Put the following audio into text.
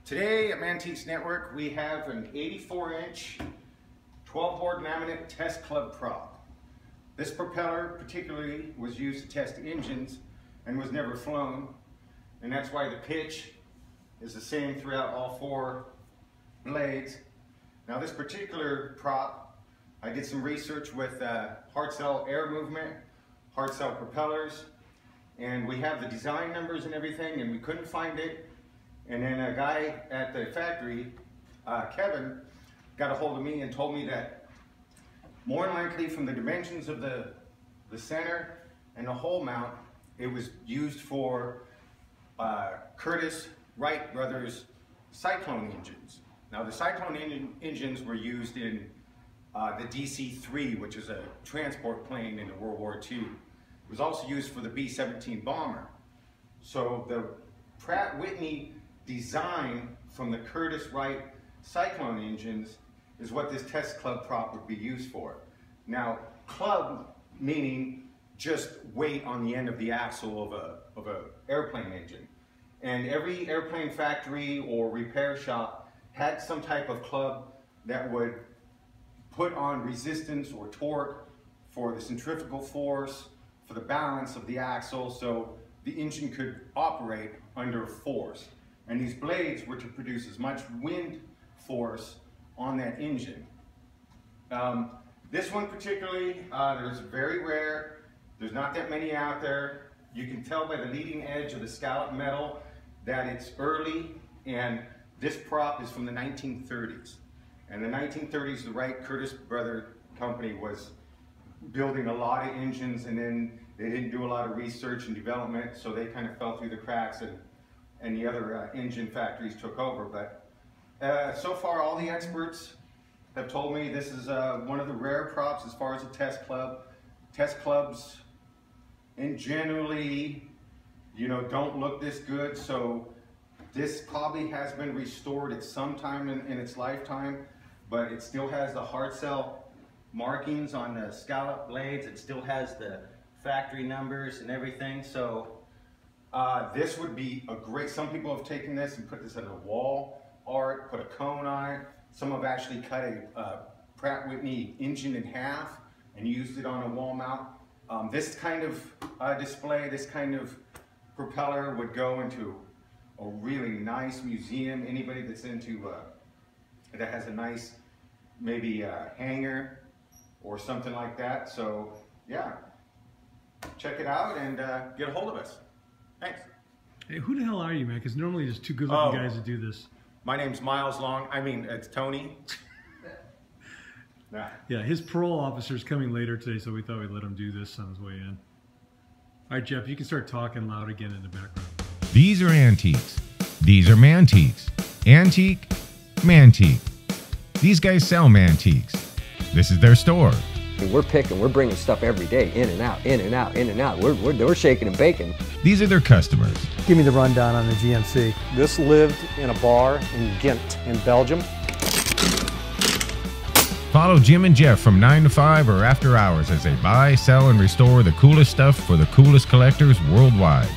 Today at Mantiques Network, we have an 84-inch 12-board laminate test club prop. This propeller particularly was used to test engines and was never flown, and that's why the pitch is the same throughout all four blades. Now this particular prop, I did some research with HARTZELL air movement, HARTZELL propellers, and we have the design numbers and everything, and we couldn't find it. And then a guy at the factory, Kevin, got a hold of me and told me that more than likely from the dimensions of the center and the hole mount, it was used for Curtiss Wright Brothers Cyclone engines. Now the Cyclone engines were used in the DC-3, which is a transport plane in World War II. It was also used for the B-17 bomber. So the Pratt Whitney design from the Curtiss Wright Cyclone engines is what this test club prop would be used for. Now, club meaning just weight on the end of the axle of a airplane engine. And every airplane factory or repair shop had some type of club that would put on resistance or torque for the centrifugal force, for the balance of the axle, so the engine could operate under force. And these blades were to produce as much wind force on that engine. This one particularly, there's very rare. There's not that many out there. You can tell by the leading edge of the scallop metal that it's early, and this prop is from the 1930s. And the 1930s, the Wright Curtiss brother company was building a lot of engines, and then they didn't do a lot of research and development, so they kind of fell through the cracks, and the other engine factories took over. But so far, all the experts have told me this is one of the rare props as far as a test club. Test clubs, and generally, don't look this good. So this probably has been restored at some time in its lifetime, but it still has the HARTZELL markings on the scallop blades. It still has the factory numbers and everything. So this would be a great, some people have taken this and put this as a wall art, put a cone on it. Some have actually cut a Pratt Whitney engine in half and used it on a wall mount. This kind of display, this kind of propeller would go into a really nice museum. Anybody that's into, that has a nice, maybe hangar or something like that. So yeah, check it out and get a hold of us. Thanks. Hey, who the hell are you, man? Because normally there's two good-looking guys that do this. My name's Miles Long. I mean, it's Tony. Nah. Yeah, his parole officer's coming later today, so we thought we'd let him do this on his way in. All right, Jeff, you can start talking loud again in the background. These are antiques. These are Mantiques. Antique, Mantique. These guys sell Mantiques. This is their store. We're bringing stuff every day, in and out, in and out, in and out. We're shaking and baking. These are their customers. Give me the rundown on the GMC. This lived in a bar in Ghent in Belgium. Follow Jim and Jeff from 9 to 5 or after hours as they buy, sell, and restore the coolest stuff for the coolest collectors worldwide.